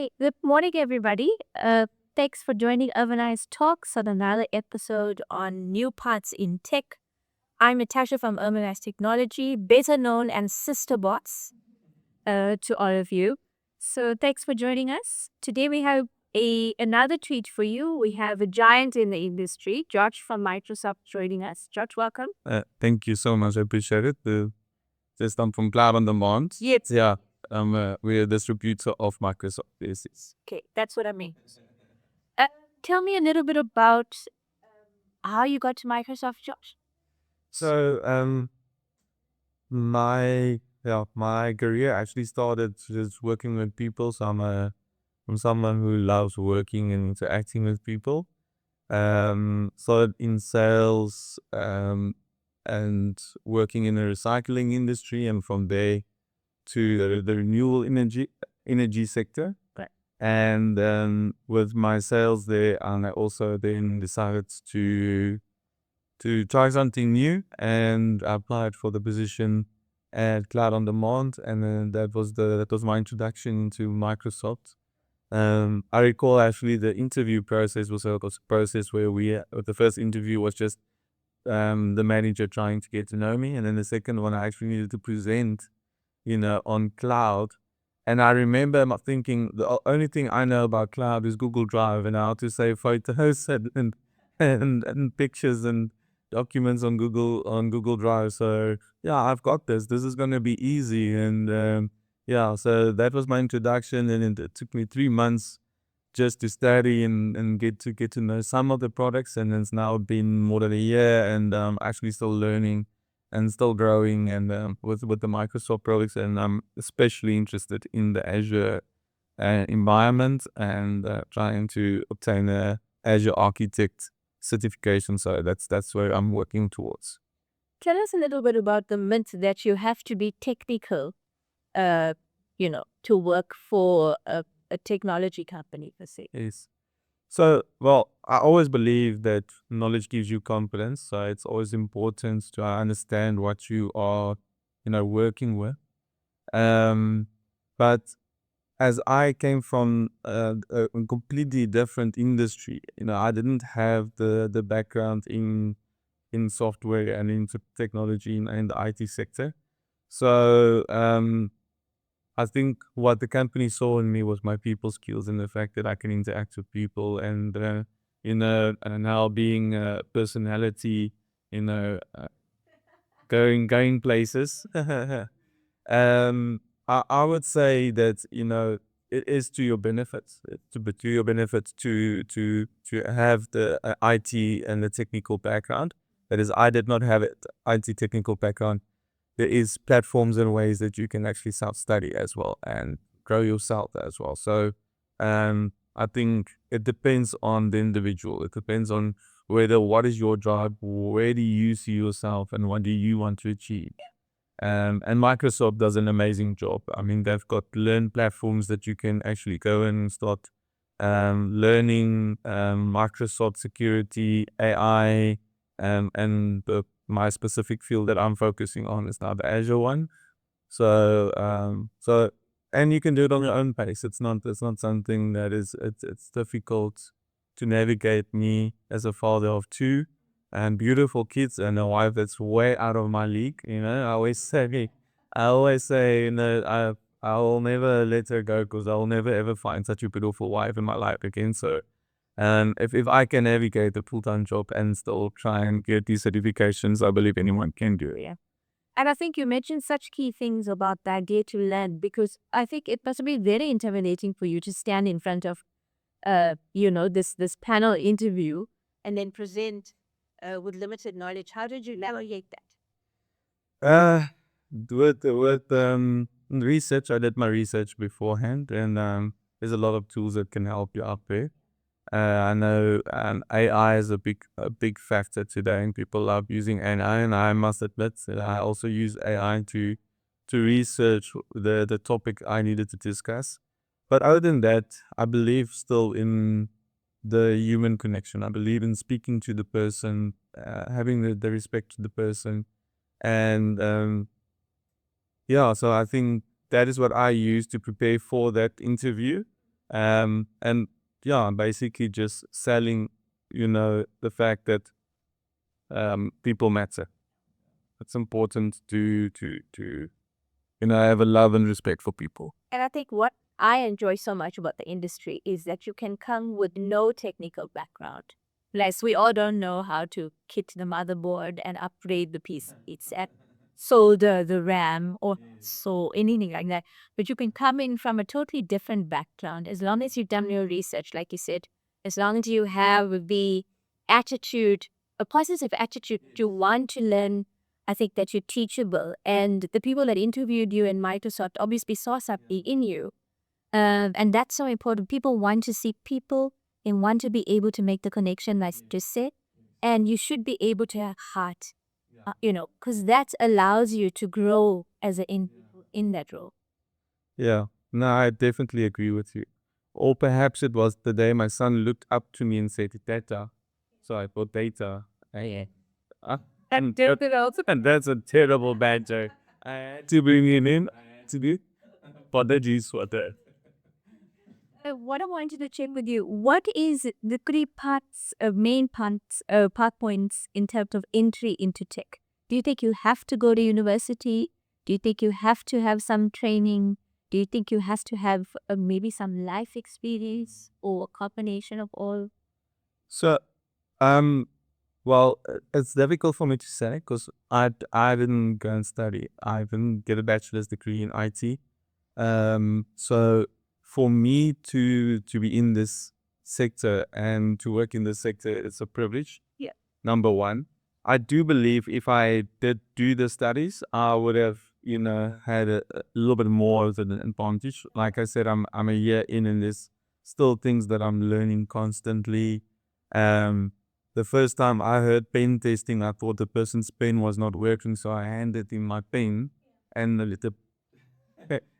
Okay, good morning, everybody. Thanks for joining Urbanise Talks on another episode on new paths in tech. I'm Natasha from Urbanise Technology, better known as Sister Bots to all of you. So thanks for joining us. Today we have another treat for you. We have a giant in the industry, George from Microsoft, joining us. George, welcome. Thank you so much. I appreciate it. Just I'm from Cloud on Demand. Yes. Yeah. We're a distributor of Microsoft PCs. Okay, that's what I mean. Tell me a little bit about how you got to Microsoft, Josh. So my career actually started just working with people. So I'm someone who loves working and interacting with people. Started in sales and working in the recycling industry, and from there to the renewable energy sector. Right. And with my sales there, and I also then decided to try something new, and I applied for the position at Cloud on Demand, and then that was my introduction to Microsoft. I recall actually the interview process was a process where the first interview was just the manager trying to get to know me, and then the second one I actually needed to present, on cloud. And I remember thinking the only thing I know about cloud is Google Drive and how to save photos and pictures and documents on Google Drive. So yeah, I've got this. This is gonna be easy. And yeah, so that was my introduction, and it took me 3 months just to study and get to know some of the products. And it's now been more than a year, and actually still learning and still growing, and with the Microsoft products. And I'm especially interested in the Azure environment, and trying to obtain a Azure Architect certification. So that's where I'm working towards. Tell us a little bit about the myth that you have to be technical, uh, to work for a technology company per se. Yes. So, well, I always believe that knowledge gives you confidence. So it's always important to understand what you are, working with. Um, but as I came from a completely different industry, I didn't have the background in software and in technology and the IT sector. So I think what the company saw in me was my people skills and the fact that I can interact with people, and and now being a personality, going places. I would say that it is to your benefit, to your benefit to have the IT and the technical background. That is, I did not have it IT technical background. There is platforms and ways that you can actually self-study as well and grow yourself as well. So I think it depends on the individual. It depends on what is your drive, where do you see yourself, and what do you want to achieve. And Microsoft does an amazing job. I mean, they've got learn platforms that you can actually go and start learning Microsoft security, AI, and my specific field that I'm focusing on is now the Azure one. So and you can do it on your own pace. It's not something that it's difficult to navigate. Me as a father of two and beautiful kids and a wife that's way out of my league. I always say, I will never let her go, because I will never ever find such a beautiful wife in my life again. So, if I can navigate a full-time job and still try and get these certifications, I believe anyone can do it. Yeah. And I think you mentioned such key things about the idea to learn, because I think it must be very intimidating for you to stand in front of, this panel interview and then present with limited knowledge. How did you navigate that? With research, I did my research beforehand, and there's a lot of tools that can help you out there. I know AI is a big factor today, and people love using AI. And I must admit that I also use AI to research the topic I needed to discuss. But other than that, I believe still in the human connection. I believe in speaking to the person, having the respect to the person, and yeah. So I think that is what I use to prepare for that interview. And yeah, basically just selling, the fact that people matter. It's important to have a love and respect for people. And I think what I enjoy so much about the industry is that you can come with no technical background. Like we all don't know how to kit the motherboard and upgrade the PC. It's at solder the RAM or so anything like that. But you can come in from a totally different background as long as you've done your research, like you said, as long as you have the attitude, a positive attitude to want to learn. I think that you're teachable. And the people that interviewed you in Microsoft obviously saw something in you. And that's so important. People want to see people and want to be able to make the connection, like you just said. And you should be able to have heart, because that allows you to grow as an individual in that role. Yeah, no, I definitely agree with you. Or perhaps it was the day my son looked up to me and said, "Data." So I thought, "Data." Uh, and that's a terrible banter. I had to bring him in. To do apologies for that. What I wanted to check with you, what is the three parts, main parts, part points in terms of entry into tech? Do you think you have to go to university? Do you think you have to have some training? Do you think you have to have maybe some life experience or a combination of all? So, um, well, it's difficult for me to say because I didn't go and study. I didn't get a bachelor's degree in IT. So for me to be in this sector and to work in this sector, it's a privilege. Yeah. Number one, I do believe if I did do the studies, I would have, had a little bit more of an advantage. Like I said, I'm a year in, and there's still things that I'm learning constantly. Um, the first time I heard pen testing, I thought the person's pen was not working, so I handed him my pen, and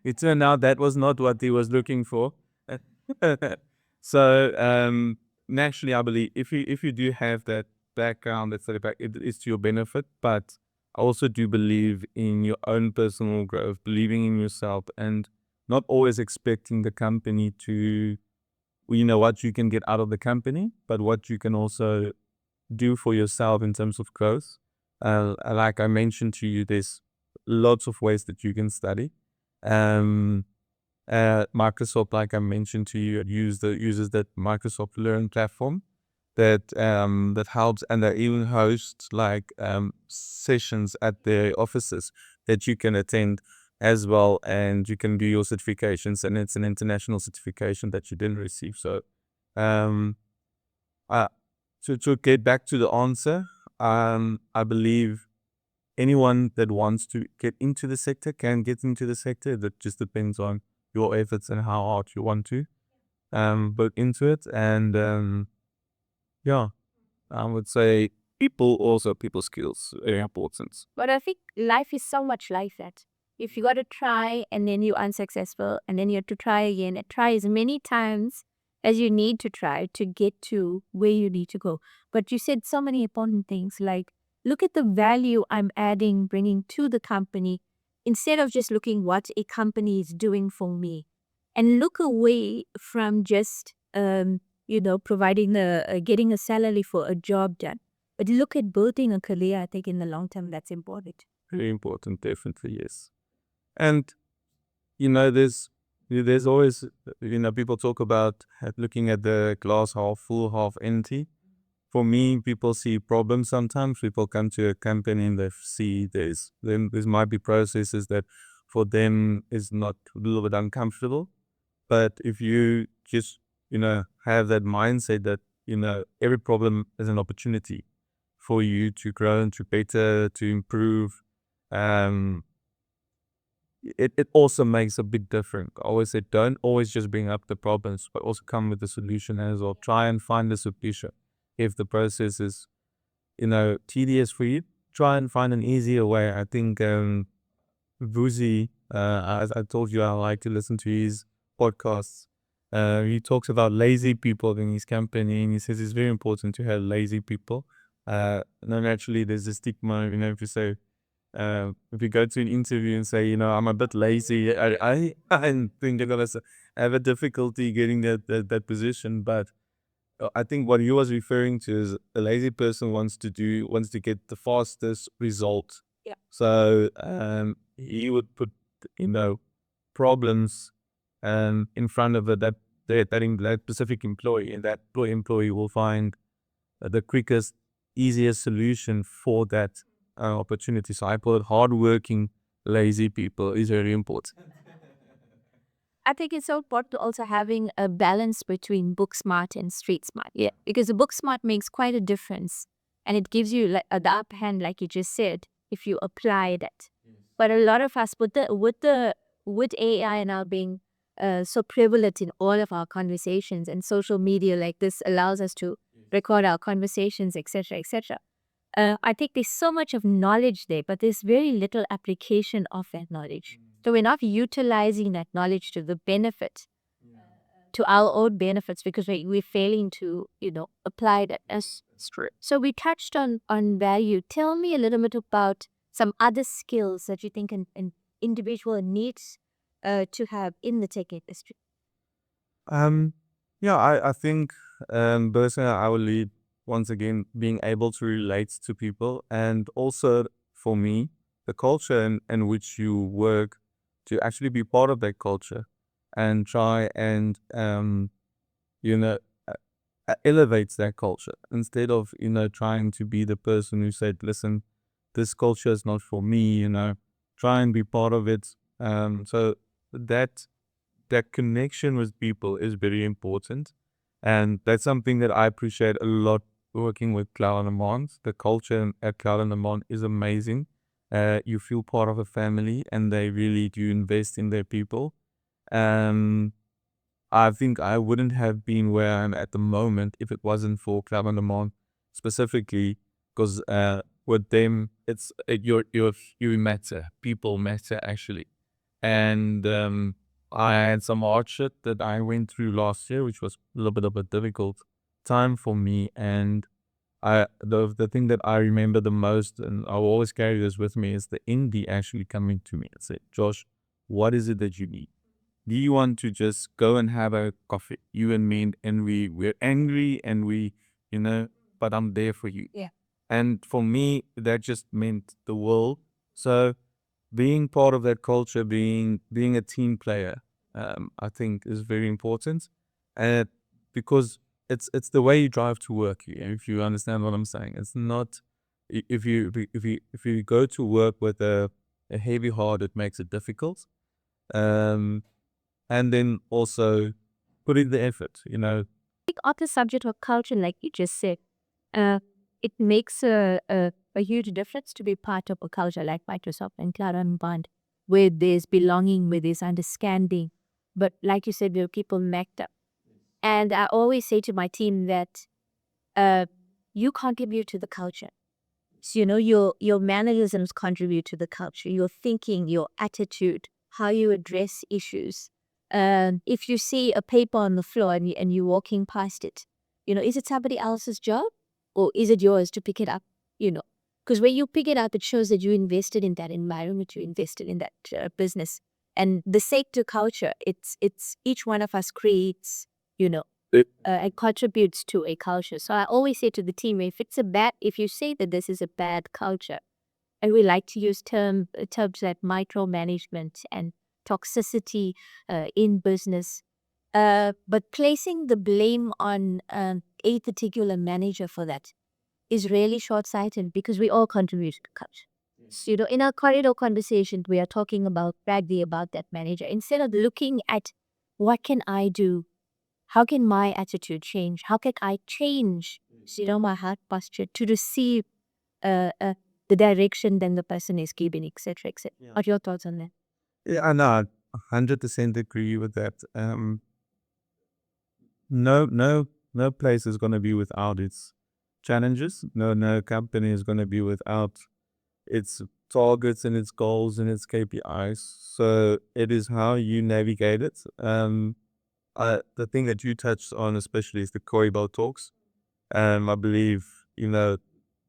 it turned out that was not what he was looking for. So naturally, I believe if you do have that background, that's at the back, it is to your benefit. But I also do believe in your own personal growth, believing in yourself, and not always expecting the company to, what you can get out of the company, but what you can also do for yourself in terms of growth. Like I mentioned to you, there's lots of ways that you can study. Um, Microsoft, like I mentioned to you, uses that Microsoft Learn platform that helps, and they even host like sessions at their offices that you can attend as well, and you can do your certifications, and it's an international certification that you didn't receive. So, um, uh, to get back to the answer, I believe anyone that wants to get into the sector can get into the sector. That just depends on your efforts and how hard you want to put into it. And yeah, I would say people skills are important. But I think life is so much like that. If you got to try and then you're unsuccessful and then you have to try again and try as many times as you need to try to get to where you need to go. But you said so many important things like, look at the value I'm adding, bringing to the company instead of just looking what a company is doing for me. And look away from just, providing getting a salary for a job done. But look at building a career, I think in the long term, that's important. Very important, definitely, yes. And there's always people talk about looking at the glass half full, half empty. For me, people see problems sometimes. People come to a company and they see there might be processes that for them is not a little bit uncomfortable. But if you just, have that mindset that, every problem is an opportunity for you to grow and to better, to improve, um, it also makes a big difference. I always say, don't always just bring up the problems, but also come with the solution as well. Try and find the solution. If the process is, tedious for you, try and find an easier way. I think Vuzi, as I told you, I like to listen to his podcasts. He talks about lazy people in his company, and he says it's very important to have lazy people. No, naturally, there's a stigma, if you say If you go to an interview and say, I'm a bit lazy, I think you're gonna have a difficulty getting that position. But I think what he was referring to is a lazy person wants to get the fastest result. Yeah. So he would put you know problems in front of that specific employee, and that employee will find the quickest, easiest solution for that opportunity. So I call it hardworking, lazy people is very important. I think it's so important to also having a balance between book smart and street smart. Yeah. Because the book smart makes quite a difference. And it gives you like the upper hand, like you just said, if you apply that. But a lot of us, with AI now being so prevalent in all of our conversations, and social media like this allows us to record our conversations, etc., etc. I think there's so much of knowledge there, but there's very little application of that knowledge. So we're not utilizing that knowledge to the benefit, to our own benefits, because we're failing to, apply that as true. So we touched on value. Tell me a little bit about some other skills that you think an individual needs to have in the tech industry. Um, yeah, I think personally I will lead once again being able to relate to people, and also for me the culture in which you work, to actually be part of that culture and try and you know elevates that culture, instead of trying to be the person who said, listen, this culture is not for me. Try and be part of it. So that connection with people is very important, and that's something that I appreciate a lot working with Cloud and Amont. The culture at Cloud and Amont is amazing. You feel part of a family, and they really do invest in their people. um I think I wouldn't have been where I'm at the moment if it wasn't for Club and Amon specifically, because with them, it's you matter, people matter actually. And I had some hardship that I went through last year, which was a little bit of a difficult time for me. And the thing that I remember the most, and I'll always carry this with me, is the indie actually coming to me and said, Josh, what is it that you need? Do you want to just go and have a coffee, you and me, and we're angry and but I'm there for you. Yeah. And for me, that just meant the world. So being part of that culture, being a team player, I think is very important. And because it's the way you drive to work. If you understand what I'm saying, it's not if you go to work with a heavy heart, it makes it difficult. Um, and then also put in the effort. Think on the subject of culture, like you just said, uh, it makes a huge difference to be part of a culture like Microsoft and Cloud and Bond, where there's belonging, where there's understanding. But like you said, there are people messed up. And I always say to my team that uh, you contribute to the culture. So, your mannerisms contribute to the culture, your thinking, your attitude, how you address issues. If you see a paper on the floor and you're walking past it, is it somebody else's job or is it yours to pick it up? Because when you pick it up, it shows that you invested in that environment, you invested in that business. And the sake to culture, it's each one of us creates, and contributes to a culture. So I always say to the team, if you say that this is a bad culture, and we like to use terms like micromanagement and toxicity in business, but placing the blame on a particular manager for that is really short-sighted because we all contribute to the culture. So, in our corridor conversation, we are talking about badly about that manager instead of looking at what can I do, how can my attitude change? How can I change, my heart posture to receive uh, uh, the direction then the person is giving, etc., etc. Yeah. What are your thoughts on that? Yeah, I know. 100% agree with that. No place is going to be without its challenges. No company is going to be without its targets and its goals and its KPIs. So it is how you navigate it. The thing that you touched on especially is the Koibo talks. I believe,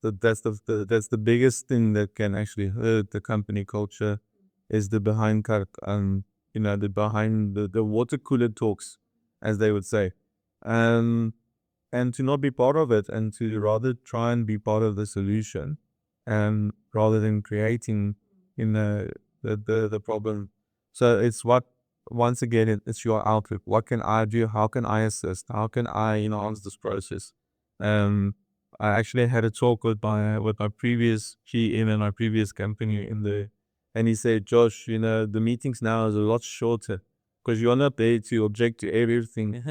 that's the biggest thing that can actually hurt the company culture is the behind the behind the water cooler talks, as they would say. Um, and to not be part of it and to rather try and be part of the solution and rather than creating the problem. So it's what once again it's your outlook. What can I do? How can I assist? How can I enhance this process? um I actually had a talk with my previous GM in my previous company and he said, Josh, the meetings now is a lot shorter because you're not there to object to everything.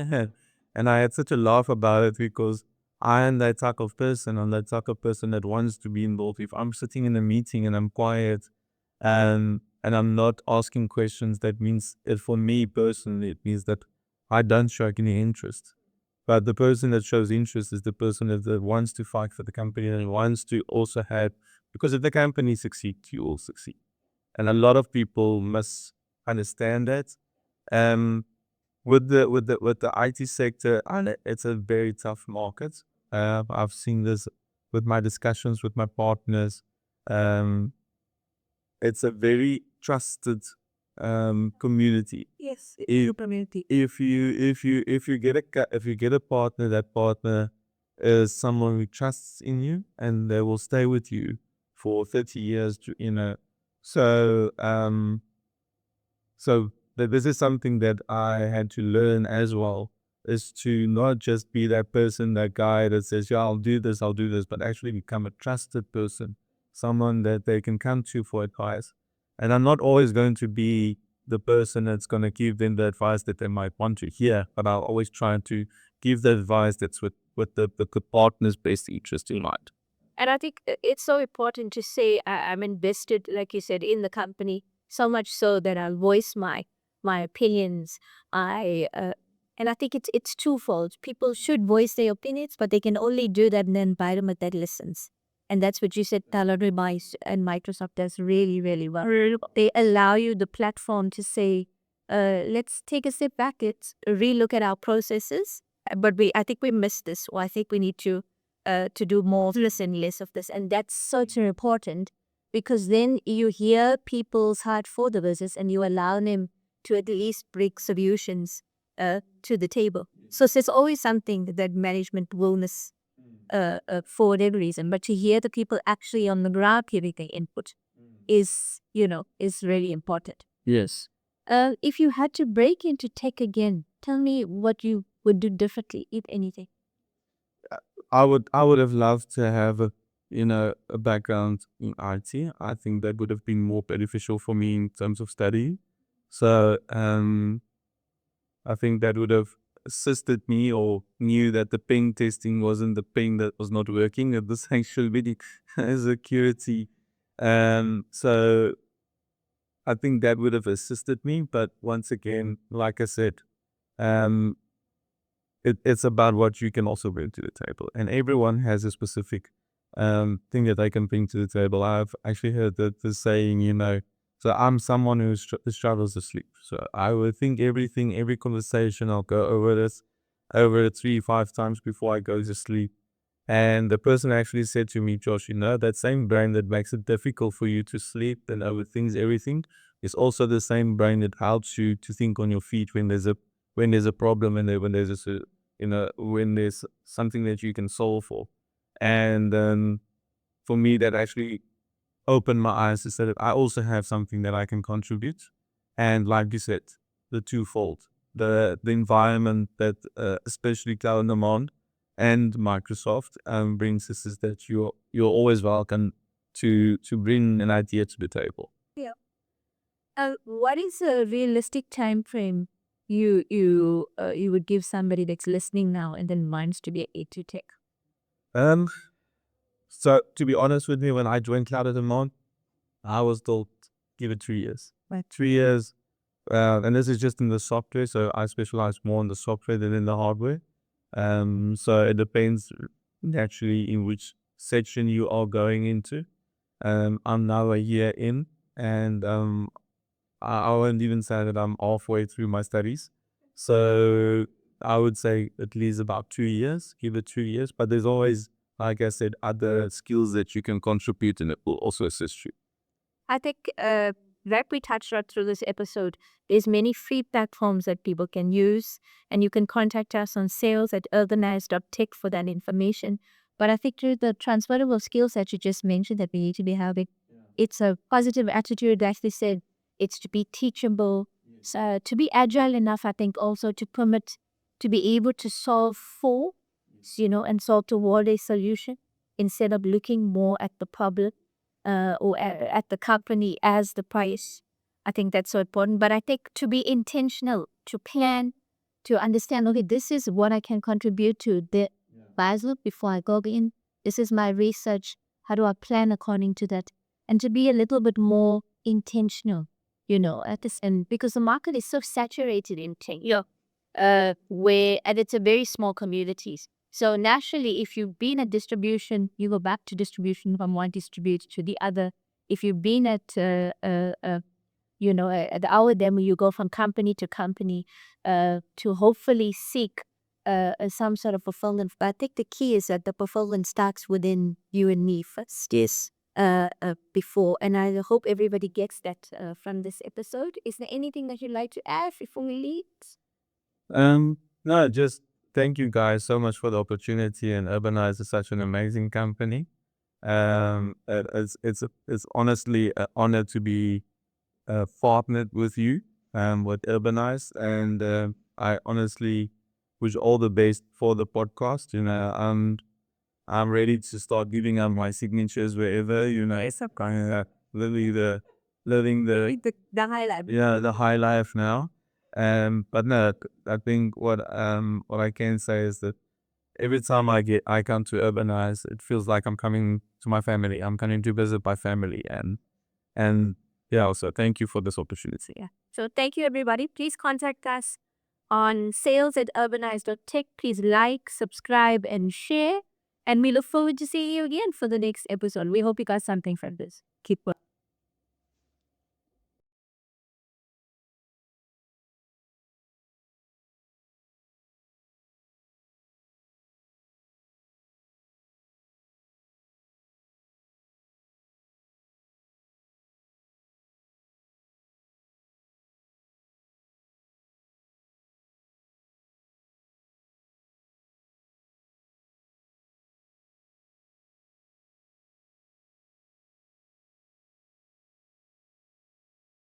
And I had such a laugh about it because I am that type of person. I'm that type of person that wants to be involved. If I'm sitting in a meeting and I'm quiet and I'm not asking questions, that means it for me personally, it means that I don't show any interest. But the person that shows interest is the person that wants to fight for the company and wants to also have, because if the company succeeds, you all succeed. And a lot of people must understand that. Um, with the IT sector, and it's a very tough market. I've seen this with my discussions with my partners. Um, it's a very trusted community. Yes, If community. if you get a partner, that partner is someone who trusts in you, and they will stay with you for 30 years. So this is something that I had to learn as well, is to not just be that person, that guy that says, yeah, I'll do this, but actually become a trusted person, someone that they can come to for advice. And I'm not always going to be the person that's going to give them the advice that they might want to hear, but I'll always try to give the advice that's with the partner's best interest in mind. And I think it's so important to say I'm invested, like you said, in the company so much so that I'll voice my opinions. I and I think it's twofold. People should voice their opinions, but they can only do that in an environment that listens. And that's what you said, Urbanise and Microsoft does really, really well. They allow you the platform to say, let's take a step back, let's relook at our processes. But I think we missed this, or I think we need to do more of this and less of this. And that's such important because then you hear people's heart for the business and you allow them to at least bring solutions to the table. So it's always something that management will miss for whatever reason. But to hear the people actually on the ground giving their input is really important. Yes. If you had to break into tech again, tell me what you would do differently, if anything. I would have loved to have a background in IT. I think that would have been more beneficial for me in terms of study. So I think that would have assisted me, or knew that the ping testing wasn't the ping that was not working, that this actually really security. So I think that would have assisted me. But once again, like I said, um, it's about what you can also bring to the table, and everyone has a specific thing that they can bring to the table. I've actually heard the saying, so I'm someone who struggles to sleep, so I would think every conversation, I'll go over it 3 5 times before I go to sleep. And the person actually said to me, Josh, that same brain that makes it difficult for you to sleep and overthinks everything is also the same brain that helps you to think on your feet when there's a problem, and when there's something that you can solve for. And for me, that actually opened my eyes to say that I also have something that I can contribute. And like you said, the twofold, the environment that especially Cloud and Demand and Microsoft brings us, is that you're always welcome to bring an idea to the table. Yeah. What is a realistic time frame you would give somebody that's listening now and then wants to be a to tech? Um, so to be honest with you, when I joined Cloud and Demand, I was told give it 3 years. Right. 3 years. And this is just in the software, so I specialize more in the software than in the hardware. So it depends naturally in which section you are going into. I'm now a year in, and I won't even say that I'm halfway through my studies. So I would say at least about 2 years, give it 2 years. But there's always like I said, other skills that you can contribute, and it will also assist you. I think like we touched on through this episode, there's many free platforms that people can use, and you can contact us on sales@urbanise.tech for that information. But I think through the transferable skills that you just mentioned that we need to be having, it's a positive attitude, as they said. It's to be teachable, so to be agile enough, I think, also to permit to be able to solve for, and solve toward a solution instead of looking more at the problem or at the company as the price. I think that's so important. But I think to be intentional, to plan, to understand, okay, this is what I can contribute to the Basel before I go in. This is my research. How do I plan according to that? And to be a little bit more intentional, at this end, because the market is so saturated in tech. Yeah. And it's a very small communities. So naturally, if you've been at distribution, you go back to distribution from one distributor to the other. If you've been at at our demo, you go from company to company to hopefully seek some sort of fulfillment. But I think the key is that the fulfillment starts within you and me first. Yes. Before, and I hope everybody gets that from this episode. Is there anything that you'd like to add before we leave? No, just thank you guys so much for the opportunity. And Urbanize is such an amazing company. It's honestly an honor to be partnered with you, with Urbanize, and I honestly wish all the best for the podcast. I'm ready to start giving out my signatures wherever. It's kind of living the high life. Yeah, the high life now. But no, I think what I can say is that every time I come to Urbanize, it feels like I'm coming to my family. I'm coming to visit my family, and yeah. Also, thank you for this opportunity. Yeah. So thank you, everybody. Please contact us on sales@urbanise.tech. Please like, subscribe, and share. And we look forward to seeing you again for the next episode. We hope you got something from this. Keep